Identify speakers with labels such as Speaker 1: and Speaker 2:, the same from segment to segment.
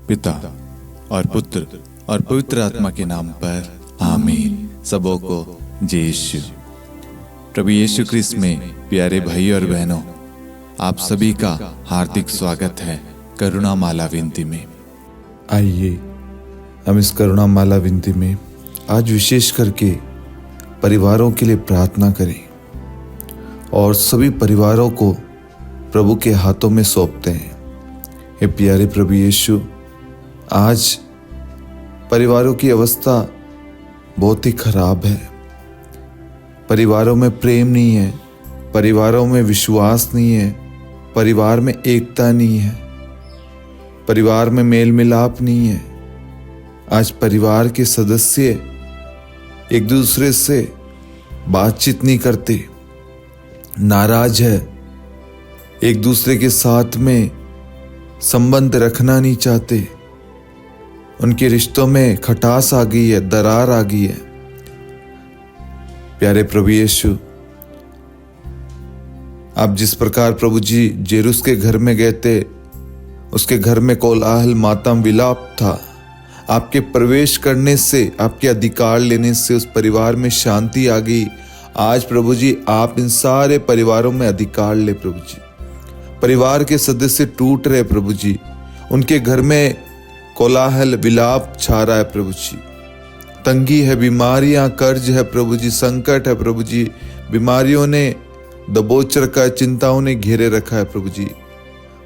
Speaker 1: पिता और पुत्र और पवित्र आत्मा के नाम पर आमीन। सबों को जय यीशु। प्रभु यीशु क्रिस्त में प्यारे भाई और बहनों, आप सभी का हार्दिक स्वागत है करुणा माला विनती में।
Speaker 2: आइए हम इस करुणा माला विनती में आज विशेष करके परिवारों के लिए प्रार्थना करें और सभी परिवारों को प्रभु के हाथों में सौंपते हैं। हे प्यारे प्रभु यीशु, आज परिवारों की अवस्था बहुत ही खराब है। परिवारों में प्रेम नहीं है, परिवारों में विश्वास नहीं है, परिवार में एकता नहीं है, परिवार में मेल मिलाप नहीं है। आज परिवार के सदस्य एक दूसरे से बातचीत नहीं करते, नाराज है, एक दूसरे के साथ में संबंध रखना नहीं चाहते। उनके रिश्तों में खटास आ गई है, दरार आ गई है। प्यारे प्रभु यीशु, आप जिस प्रकार प्रभु जी जेरूस के घर में गए थे, उसके घर में कोलाहल मातम विलाप था। आपके प्रवेश करने से, आपके अधिकार लेने से उस परिवार में शांति आ गई। आज प्रभु जी आप इन सारे परिवारों में अधिकार ले प्रभु जी। परिवार के सदस्य टूट रहे प्रभु जी, उनके घर में कोलाहल विलाप छा रहा है प्रभु जी। तंगी है, बीमारियां, कर्ज है प्रभु जी, संकट है प्रभु जी। बीमारियों ने दबोच रखा है, चिंताओं ने घेरे रखा है प्रभु जी।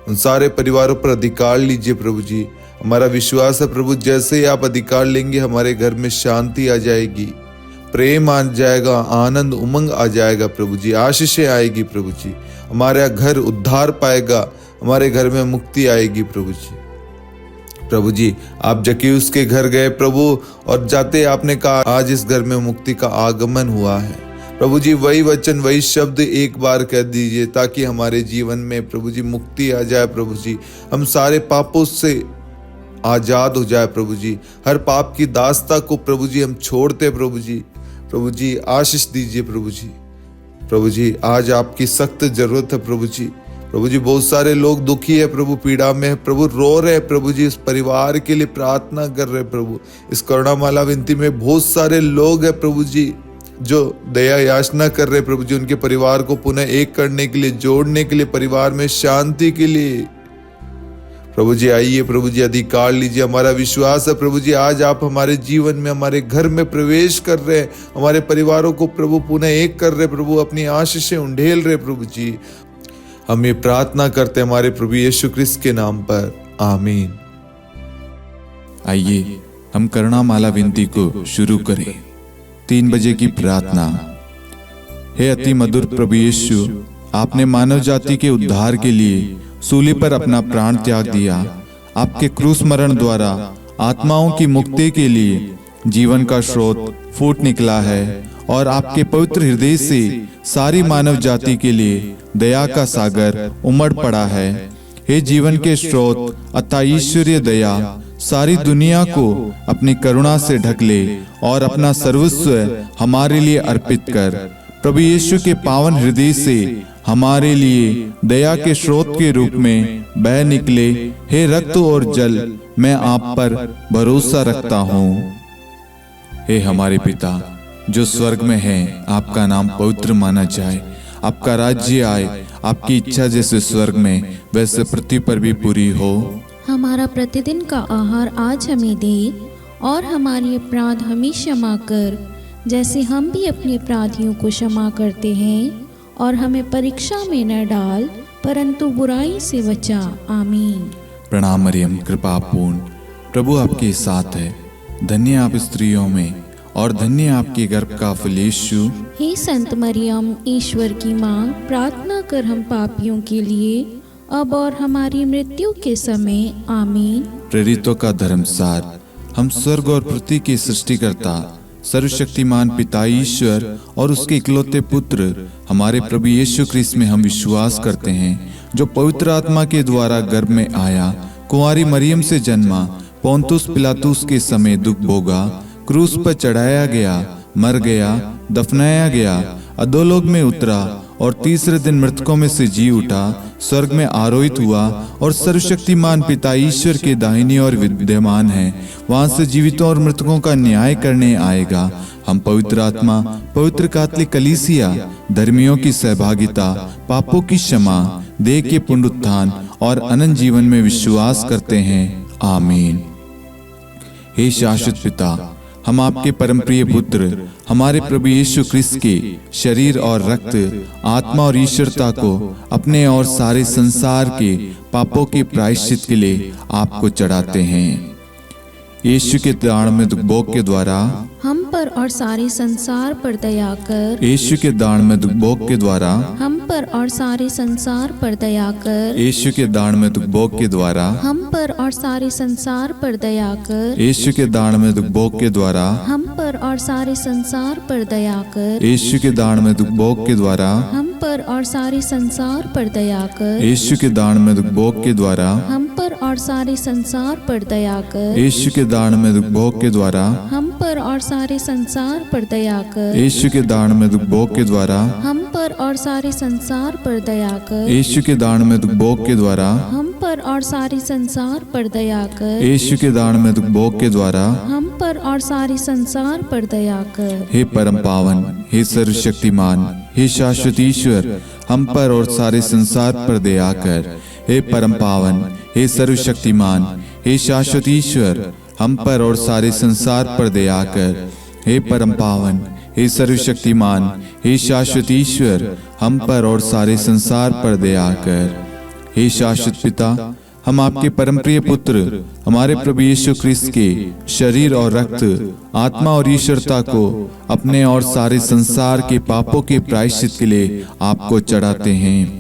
Speaker 2: उन सारे परिवारों पर अधिकार लीजिए प्रभु जी। हमारा विश्वास है प्रभु, जैसे ही आप अधिकार लेंगे हमारे घर में शांति आ जाएगी, प्रेम आ जाएगा, आनंद उमंग आ जाएगा प्रभु जी, आशीषें आएगी प्रभु जी। हमारा घर उद्धार पाएगा, हमारे घर में मुक्ति आएगी प्रभु जी। प्रभु जी आप जक्कैयुस के घर गए प्रभु, और जाते आपने कहा आज इस घर में मुक्ति का आगमन हुआ है। प्रभु जी वही वचन, वही शब्द एक बार कह दीजिए ताकि हमारे जीवन में प्रभु जी मुक्ति आ जाए प्रभु जी। हम सारे पापों से आजाद हो जाए प्रभु जी। हर पाप की दास्ता को प्रभु जी हम छोड़ते प्रभु जी। प्रभु जी आशीष दीजिए प्रभु जी। प्रभु जी आज आपकी सख्त जरूरत है प्रभु जी। प्रभु जी बहुत सारे लोग दुखी है प्रभु, पीड़ा में है प्रभु, रो रहे हैं प्रभु जी, इस परिवार के लिए प्रार्थना कर रहे हैं प्रभु। इस करुणा माला विनती में बहुत सारे लोग हैं प्रभु जी जो दया याचना कर रहे हैं प्रभु जी, उनके परिवार को पुनः एक करने के लिए, जोड़ने के लिए, परिवार में शांति के लिए। प्रभु जी आइए प्रभु जी, अधिकार लीजिए। हमारा विश्वास है प्रभु जी आज आप हमारे जीवन में, हमारे घर में प्रवेश कर रहे हैं, हमारे परिवारों को प्रभु पुनः एक कर रहे प्रभु, अपनी आशीषें उंडेल रहे प्रभु जी। हम ये प्रार्थना करते हैं हमारे प्रभु यीशु क्रिस्त के नाम पर, आमीन।
Speaker 1: आइए हम करुणा माला विनती को शुरू करें। 3 बजे की प्रार्थना। हे अति मधुर प्रभु यीशु, आपने मानव जाति के उद्धार के लिए सूली पर अपना प्राण त्याग दिया। आपके क्रूस मरण द्वारा आत्माओं की मुक्ति के लिए जीवन का स्रोत फूट निकला है और आपके पवित्र हृदय से सारी मानव जाति के लिए दया का सागर उमड़ पड़ा है। हे जीवन के स्रोत अतः ईश्वरीय दया, सारी दुनिया को अपनी करुणा से ढक ले और अपना सर्वस्व हमारे लिए अर्पित कर। प्रभु यीशु के पावन हृदय से हमारे लिए दया के स्रोत के रूप में बह निकले। हे रक्त और जल, मैं आप पर भरोसा रखता हूँ। हे हमारे पिता जो स्वर्ग में है, आपका नाम पवित्र माना जाए, आपका राज्य आए, आपकी इच्छा जैसे स्वर्ग में वैसे पृथ्वी पर भी पूरी हो।
Speaker 3: हमारा प्रतिदिन का आहार आज हमें दे, और हमारे अपराध हमें क्षमा कर जैसे हम भी अपने अपराधियों को क्षमा करते हैं, और हमें परीक्षा में न डाल परंतु बुराई से बचा। आमीन।
Speaker 1: प्रणाम मरियम, कृपा पूर्ण, प्रभु आपके साथ है। धन्य आप स्त्रियों में और धन्य आपके गर्भ का फल यीशु।
Speaker 3: हे संत मरियम, ईश्वर की माँ, प्रार्थना कर हम पापियों के लिए अब और हमारी मृत्यु के समय। आमीन।
Speaker 1: प्रेरितों का धर्मसार। हम स्वर्ग और पृथ्वी के सृष्टिकर्ता सर्वशक्तिमान पिता ईश्वर और उसके इकलौते पुत्र हमारे प्रभु यीशु क्रिस्त में हम विश्वास करते हैं, जो पवित्र आत्मा के द्वारा गर्भ में आया, कुंवारी मरियम से जन्मा, पोंतुस पिलातुस के समय दुख भोगा, क्रूस पर चढ़ाया गया, मर गया, दफनाया गया, अधोलोक में उतरा और तीसरे दिन मृतकों में से जी उठा, स्वर्ग में आरोहित हुआ और सर्वशक्तिमान पिता ईश्वर के दाहिनी ओर विद्यमान है। वहां से जीवितों और मृतकों का न्याय करने आएगा। हम पवित्र आत्मा, पवित्र कैथोलिक कलीसिया, धर्मियों की सहभागिता, पापों की क्षमा, देह के पुनरुत्थान और अनंत जीवन में विश्वास करते हैं। आमीन। हे शाश्वत पिता, हम आपके परम प्रिय पुत्र हमारे प्रभु यीशु ख्रिस्त के शरीर और रक्त, आत्मा और ईश्वरता को अपने और सारे संसार के पापों के प्रायश्चित के लिए आपको चढ़ाते हैं। यीशु के दानमय भोग के द्वारा
Speaker 3: हम पर और सारे संसार पर दया कर।
Speaker 1: यीशु के दानमय भोग के द्वारा
Speaker 3: हम पर और सारे संसार पर दया कर।
Speaker 1: यीशु के दानमय भोग के द्वारा
Speaker 3: हम पर और सारे संसार पर दया कर।
Speaker 1: यीशु के दानमय भोग के द्वारा
Speaker 3: हम पर और सारे संसार पर दया कर।
Speaker 1: यीशु के दानमय भोग के द्वारा
Speaker 3: हम पर और सारे संसार पर दया कर।
Speaker 1: यीशु के दानमय भोग के द्वारा
Speaker 3: हम पर और सारे संसार पर दया कर।
Speaker 1: यीशु के दानमय भोग के द्वारा
Speaker 3: हम पर और सारे संसार पर दया कर।
Speaker 1: यीशु के दानमय भोग के द्वारा
Speaker 3: हम पर और सारे संसार पर दया कर।
Speaker 1: यीशु के दानमय भोग के द्वारा
Speaker 3: हम पर और सारे संसार पर दया कर।
Speaker 1: यीशु के दानमय भोग के द्वारा
Speaker 3: हम पर और सारे संसार पर दया कर।
Speaker 1: हे परम पावन, हे सर्वशक्तिमान, हे शाश्वत ईश्वर, हम पर और सारे संसार पर दया कर। हे परम पावन, हे सर्वशक्तिमान, हे शाश्वत ईश्वर, हम पर और सारे संसार पर दया कर। हे परम पावन, हे सर्वशक्तिमान, हे शाश्वत ईश्वर, हम पर और सारे संसार पर दया कर। हे शाश्वत पिता, हम आपके परम प्रिय पुत्र हमारे प्रभु यीशु ख्रिस्त के शरीर और रक्त, आत्मा और ईश्वरता को अपने और सारे संसार के पापों के प्रायश्चित के लिए आपको चढ़ाते हैं।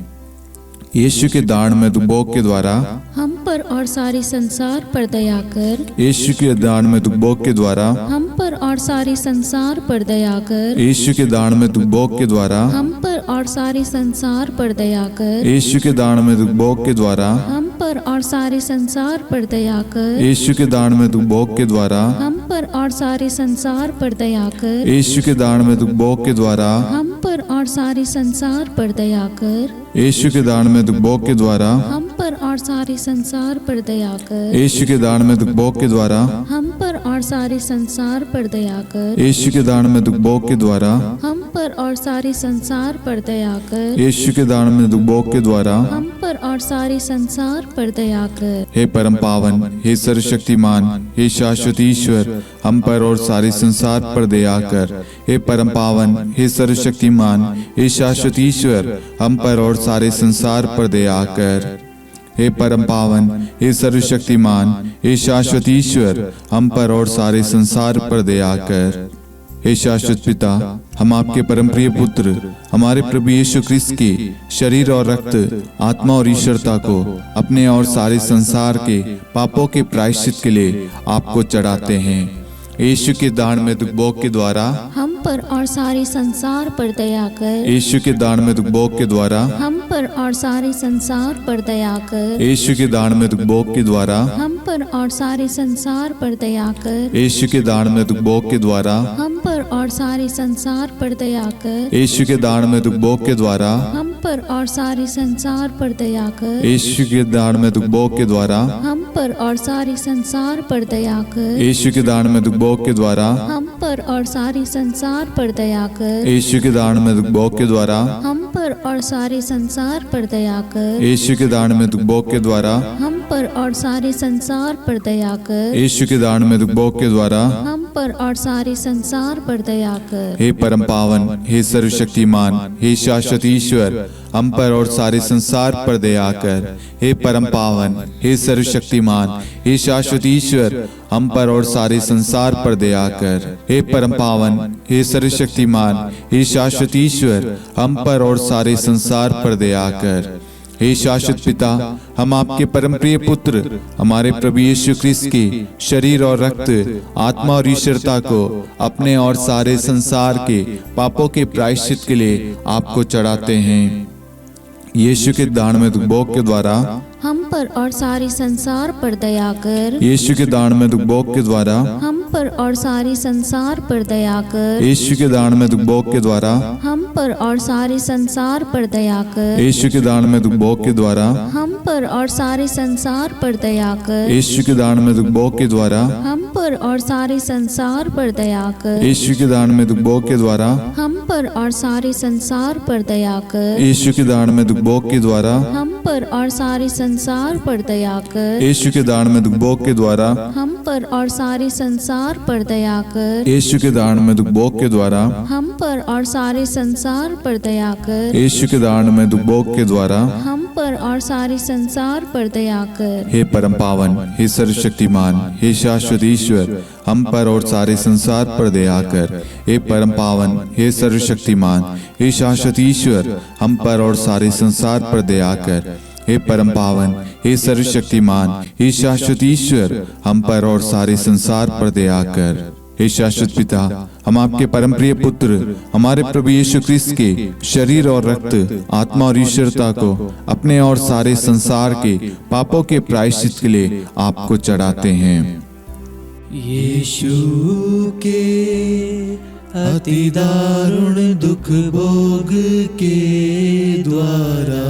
Speaker 1: यीशु के दानमय भोग के द्वारा
Speaker 3: हम पर और सारे संसार पर दया कर।
Speaker 1: यीशु के दानमय भोग के द्वारा
Speaker 3: हम पर और सारे संसार पर दया कर।
Speaker 1: यीशु के दानमय भोग के द्वारा
Speaker 3: हम पर और सारे संसार पर दया कर।
Speaker 1: यीशु के दानमय भोग के द्वारा
Speaker 3: हम पर और सारे संसार पर दया कर।
Speaker 1: यीशु के दानमय भोग के द्वारा
Speaker 3: हम पर और सारे संसार पर दया कर।
Speaker 1: यीशु के दानमय भोग के द्वारा
Speaker 3: हम पर और सारे संसार पर दया कर।
Speaker 1: यीशु के दानमय भोग के द्वारा
Speaker 3: हम पर और सारे संसार पर दया कर।
Speaker 1: यीशु के दानमय भोग के द्वारा
Speaker 3: हम पर और सारे संसार पर दया कर।
Speaker 1: यीशु के दानमय भोग के द्वारा
Speaker 3: हम पर और सारे संसार पर दया कर।
Speaker 1: यीशु के दानमय भोग के द्वारा
Speaker 3: हम पर और सारे संसार पर दया कर।
Speaker 1: हे परम पावन, हे सर्वशक्तिमान, हे शाश्वत ईश्वर, हम पर और सारे संसार पर दया कर। हे परम पावन, हे सर्वशक्तिमान, हे शाश्वत ईश्वर, हम पर और सारे संसार पर दया कर। हे परम पावन, हे सर्वशक्तिमान, हे शाश्वत ईश्वर, हम पर और सारे संसार पर दया कर। हे शाश्वत पिता, हम आपके परम प्रिय पुत्र हमारे प्रभु यीशु ख्रिस्त के शरीर और रक्त, आत्मा और ईश्वरता को अपने और सारे संसार के पापों के प्रायश्चित के लिए आपको चढ़ाते हैं। यीशु के दानमय भोग के द्वारा
Speaker 3: हम पर और सारे संसार पर दया कर।
Speaker 1: यीशु के दानमय भोग के द्वारा
Speaker 3: हम पर और सारे संसार पर दया कर।
Speaker 1: यीशु के दानमय भोग के द्वारा
Speaker 3: हम पर और सारे संसार पर दया कर।
Speaker 1: यीशु के दानमय भोग के द्वारा
Speaker 3: हम पर और सारे संसार पर दया कर।
Speaker 1: यीशु के दानमय भोग के द्वारा
Speaker 3: हम पर और सारे संसार पर दया कर।
Speaker 1: यीशु के दानमय भोग के द्वारा
Speaker 3: हम पर और सारे संसार पर दया कर।
Speaker 1: यीशु के दानमय भोग के द्वारा
Speaker 3: हम पर और सारे संसार पर दया कर।
Speaker 1: यीशु के दानमय भोग के द्वारा
Speaker 3: हम पर और सारे संसार पर दया कर।
Speaker 1: यीशु के दानमय भोग के द्वारा
Speaker 3: हम पर और सारे संसार पर दया कर।
Speaker 1: यीशु के दानमय भोग के द्वारा
Speaker 3: हम पर और सारे संसार पर दया कर।
Speaker 1: हे परम पावन, हे सर्वशक्तिमान, हे शाश्वत ईश्वर, हम पर और सारे संसार पर दया कर। हे परम पावन, हे सर्वशक्तिमान, हे शाश्वत ईश्वर, हम पर और सारे संसार पर दया कर। हे परम पावन, हे सर्वशक्तिमान, हे शाश्वत ईश्वर, हम पर और सारे संसार पर दया कर। हे शाश्वत पिता, हम आपके परम प्रिय पुत्र हमारे प्रभु यीशु ख्रिस्त के शरीर और रक्त, आत्मा और ईश्वरता को अपने और सारे संसार के पापों के प्रायश्चित के लिए आपको चढ़ाते हैं। यीशु के दानमय भोग के द्वारा
Speaker 3: हम पर और सारे संसार पर दया कर।
Speaker 1: यीशु के दान में दुख भोग के द्वारा
Speaker 3: हम पर और सारे संसार पर दया कर।
Speaker 1: यीशु के दान में दुख भोग के द्वारा
Speaker 3: हम पर और सारे संसार पर दया कर।
Speaker 1: यीशु के दान में दुख भोग के द्वारा
Speaker 3: हम पर और सारे संसार पर दया कर।
Speaker 1: यीशु के दान में दुख भोग के द्वारा
Speaker 3: हम पर और सारे संसार पर दया कर।
Speaker 1: यीशु के दान में दुख भोग के द्वारा
Speaker 3: हम पर और सारे संसार पर दया कर।
Speaker 1: यीशु के दान में दुख भोग के द्वारा
Speaker 3: हम पर और सारे संसार पर दया कर।
Speaker 1: यीशु के दान में दुख भोग के द्वारा
Speaker 3: हम पर और सारे संसार पर दया कर।
Speaker 1: यीशु के दान में दुख भोग के द्वारा
Speaker 3: हम पर और सारे संसार पर दया कर।
Speaker 1: यीशु के दान में दुख भोग के द्वारा
Speaker 3: हम पर और सारे संसार पर दया कर।
Speaker 1: हे परम पावन, हे सर्वशक्तिमान, हे शाश्वत ईश्वर, हम पर और सारे संसार पर दया कर। हे परम पावन, हे सर्वशक्तिमान, हे शाश्वत ईश्वर, हम पर और सारे संसार पर दया कर। हे परम पावन, हे सर्वशक्तिमान, हे शाश्वत ईश्वर, हम पर और सारे संसार पर दया कर। हे शाश्वत पिता, हम आपके परम प्रिय पुत्र हमारे प्रभु यीशु ख्रिस्त के शरीर और रक्त, आत्मा और ईश्वरता को अपने और सारे संसार के पापों के प्रायश्चित के लिए आपको चढ़ाते हैं।
Speaker 4: यीशु के अति दारुण दुख भोग के द्वारा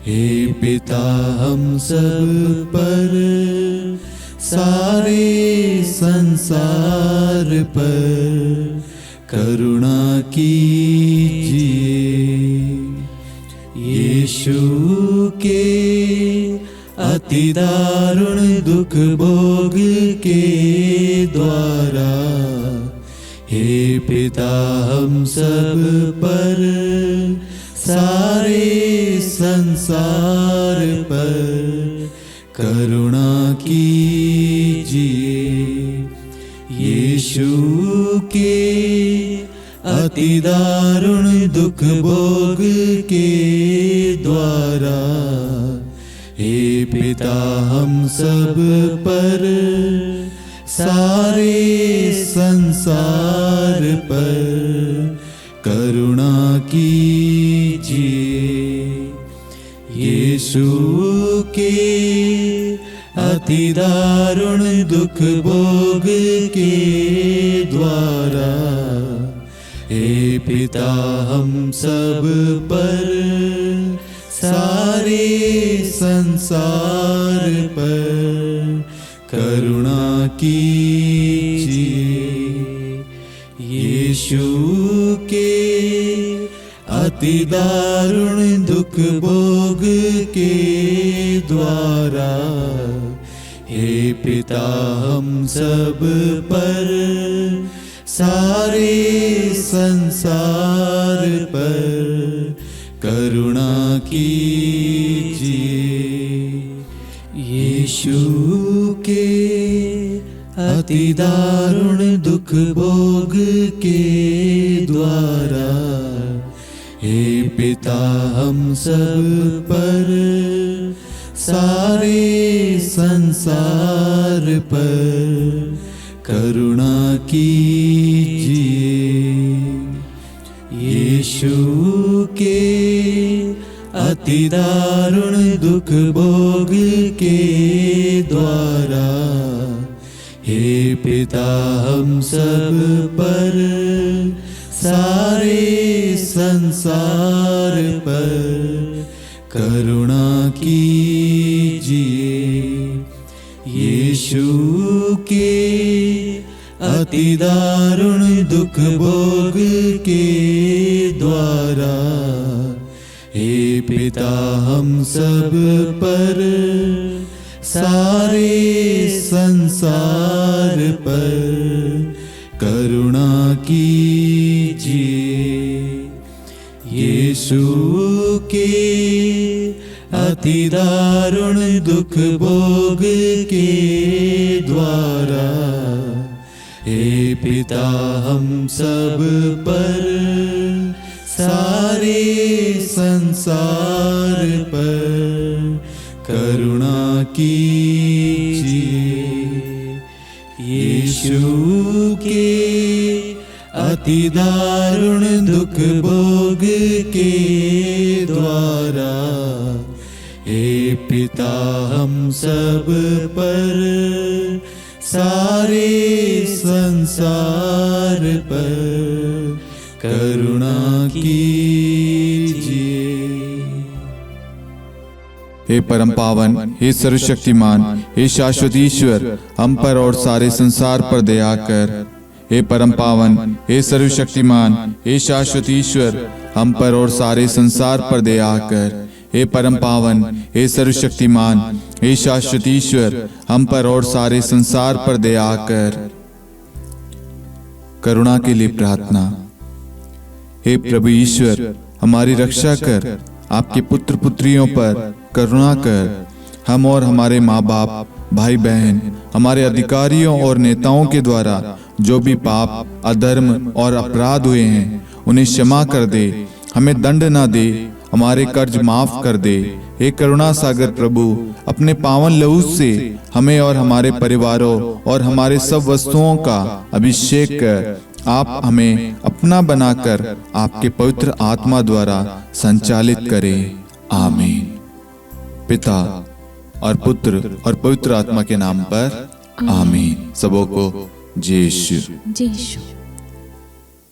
Speaker 4: हे पिता हम सब पर सारे संसार पर करुणा कीजिए। यीशु के अति दारुण दुख भोग के द्वारा हे पिता हम सब पर सारे संसार पर करुणा कीजिए। यीशु के अति दारुण दुख भोग के द्वारा हे पिता हम सब पर सारे संसार पर करुणा कीजिए। यीशु के अति दारुण दुख भोग के द्वारा हे पिता हम सब पर सारे संसार पर करुणा कीजिए। यीशु के अति दारुण दुख भोग के द्वारा हे पिता हम सब पर सारे संसार पर करुणा कीजिए। यीशु के अति दारुण दुख भोग के द्वारा हे पिता हम सब पर सारे संसार पर करुणा कीजिए। यीशु के अति दारुण दुख भोग के द्वारा हे पिता हम सब पर सारे संसार पर करुणा कीजिए। यीशु के अति दारुण दुख भोग के द्वारा हे पिता हम सब पर सारे संसार पर करुणा कीजिए। यीशु के अति दारुण दुख भोग के द्वारा हे पिता हम सब पर सारे संसार पर करुणा कीजिए। यीशु के अति दारुण दुख भोग के द्वारा हे पिता हम सब पर, सारे संसार पर करुणा कीजिए।
Speaker 1: हे परम पावन, हे सर्वशक्तिमान, हे शाश्वत ईश्वर, हम पर और सारे संसार पर दया कर। हे परम पावन, हे सर्वशक्तिमान, हे शाश्वत ईश्वर, हम पर और सारे संसार पर दया कर। हे परम पावन, हे सर्वशक्तिमान, हे शाश्वत ईश्वर, हम पर और सारे संसार पर दया कर। करुणा के लिए प्रार्थना। हे प्रभु ईश्वर, हमारी रक्षा कर, आपके पुत्र पुत्रियों पर करुणा कर। हम और हमारे माँ बाप, भाई बहन, हमारे अधिकारियों और नेताओं के द्वारा जो भी पाप, अधर्म और अपराध हुए हैं, उन्हें क्षमा कर दे। हमें दंड ना दे, हमारे कर्ज माफ कर दे। हे करुणा सागर प्रभु, अपने पावन लहू से हमें और हमारे परिवारों और हमारे सब वस्तुओं का अभिषेक कर। आप हमें अपना बनाकर आपके पवित्र आत्मा द्वारा संचालित करें। आमीन। पिता और पुत्र और पवित्र आत्मा के नाम पर आमीन। सबों को जय यीशु।
Speaker 3: जय यीशु।